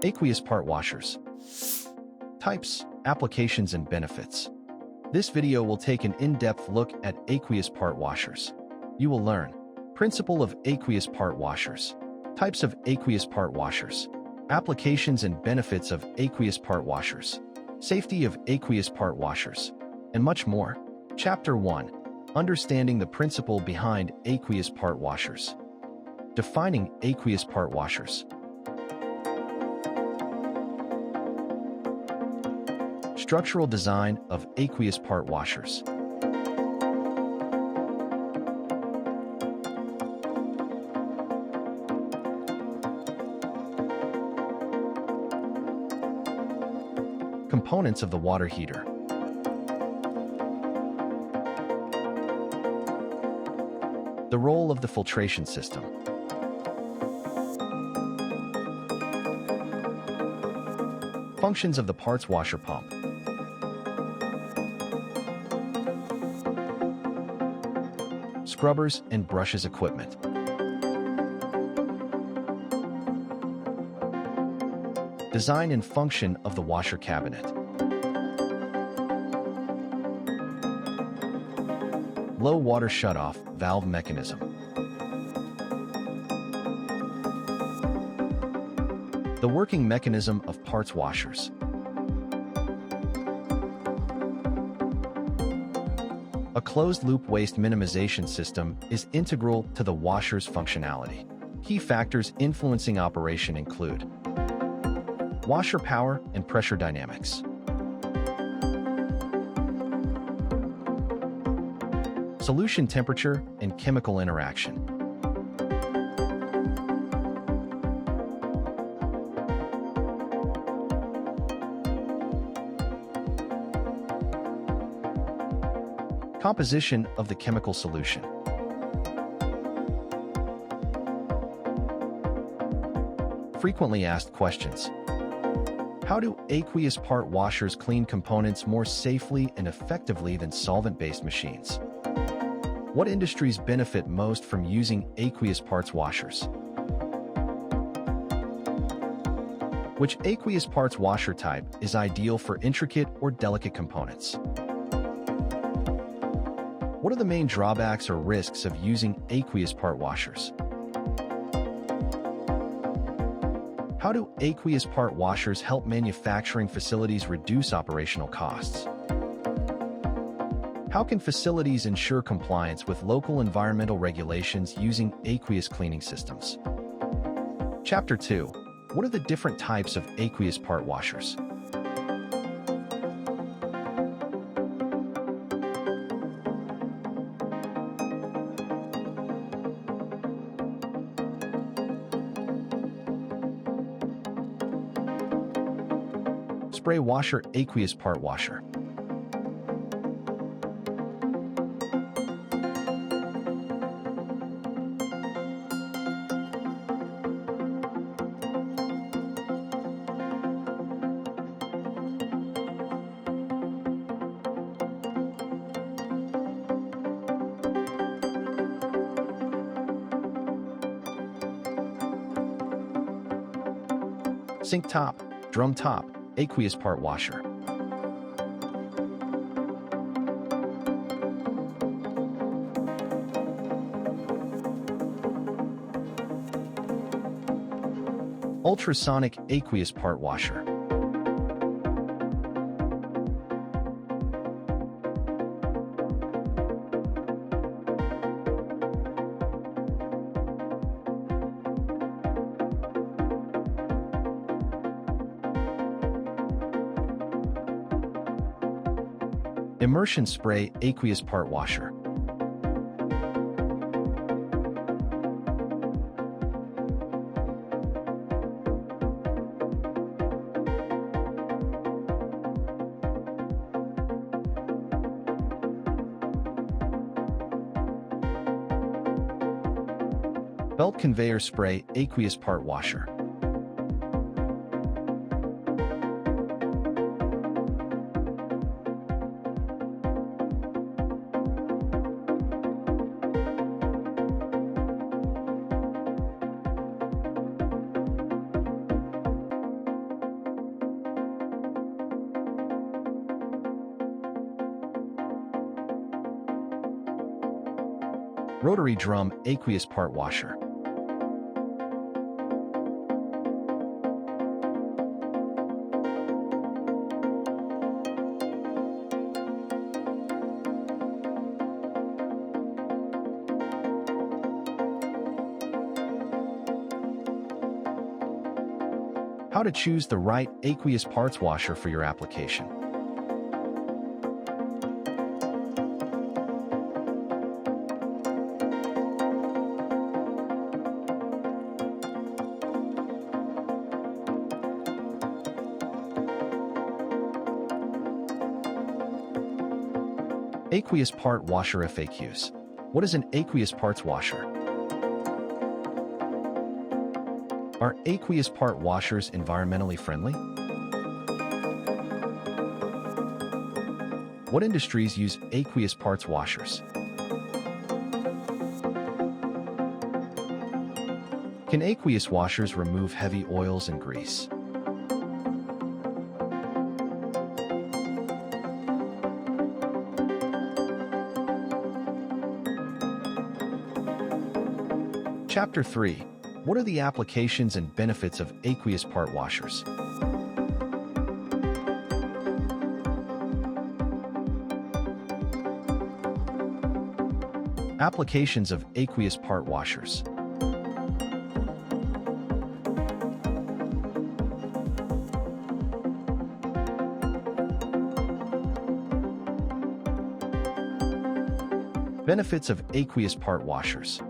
Aqueous Part Washers. Types, applications, and benefits. This video will take an in-depth look at aqueous part washers. You will learn principle of aqueous part washers, types of aqueous part washers, applications and benefits of aqueous part washers, safety of aqueous part washers, and much more. Chapter 1. Understanding the principle behind aqueous part washers. Defining aqueous part washers. Structural design of aqueous part washers. Components of the water heater. The role of the filtration system. Functions of the parts washer pump. Scrubbers and brushes equipment. Design and function of the washer cabinet. Low water shutoff valve mechanism. The working mechanism of parts washers. A closed-loop waste minimization system is integral to the washer's functionality. Key factors influencing operation include washer power and pressure dynamics, solution temperature and chemical interaction, composition of the chemical solution, frequently asked questions. How do aqueous part washers clean components more safely and effectively than solvent-based machines? What industries benefit most from using aqueous parts washers? Which aqueous parts washer type is ideal for intricate or delicate components? What are the main drawbacks or risks of using aqueous part washers? How do aqueous part washers help manufacturing facilities reduce operational costs? How can facilities ensure compliance with local environmental regulations using aqueous cleaning systems? Chapter 2. What are the different types of aqueous part washers? Spray washer aqueous part washer. Sink top, drum top, aqueous part washer. Ultrasonic aqueous part washer. Immersion spray aqueous part washer. Belt conveyor spray aqueous part washer. Rotary drum aqueous part washer. How to choose the right aqueous parts washer for your application. Aqueous Part Washer FAQs. What is an aqueous parts washer? Are aqueous part washers environmentally friendly? What industries use aqueous parts washers? Can aqueous washers remove heavy oils and grease? Chapter 3. What are the applications and benefits of aqueous part washers? Applications of aqueous part washers. Benefits of aqueous part washers.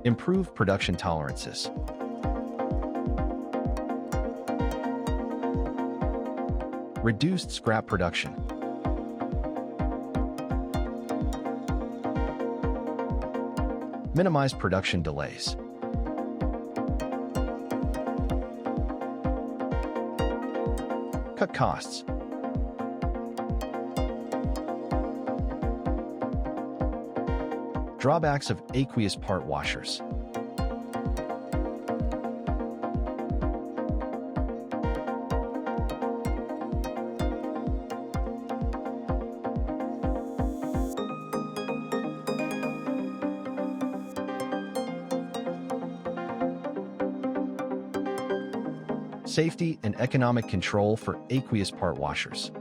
Improve production tolerances. Reduced scrap production. Minimize production delays. Cut costs. Drawbacks of aqueous part washers. Safety and economic control for aqueous part washers.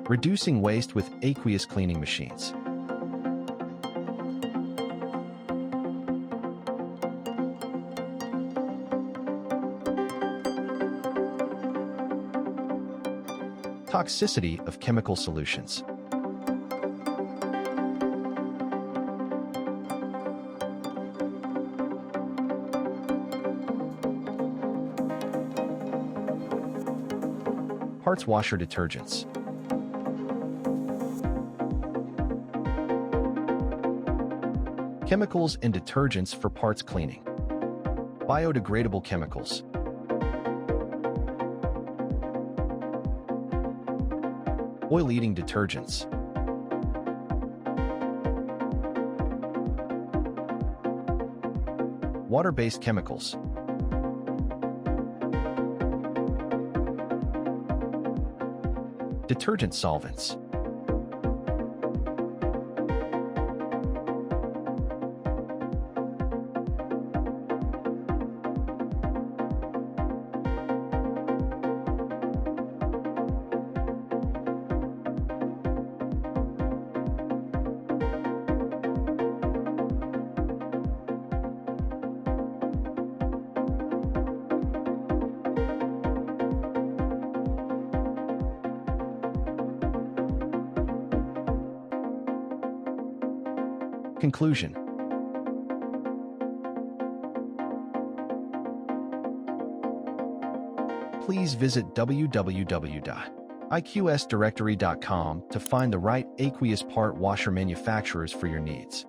Reducing waste with aqueous cleaning machines. Toxicity of chemical solutions. Parts washer detergents. Chemicals and detergents for parts cleaning. Biodegradable chemicals. Oil-eating detergents. Water-based chemicals. Detergent solvents. Conclusion. please visit www.iqsdirectory.com to find the right Aqueous Part Washer manufacturers for your needs.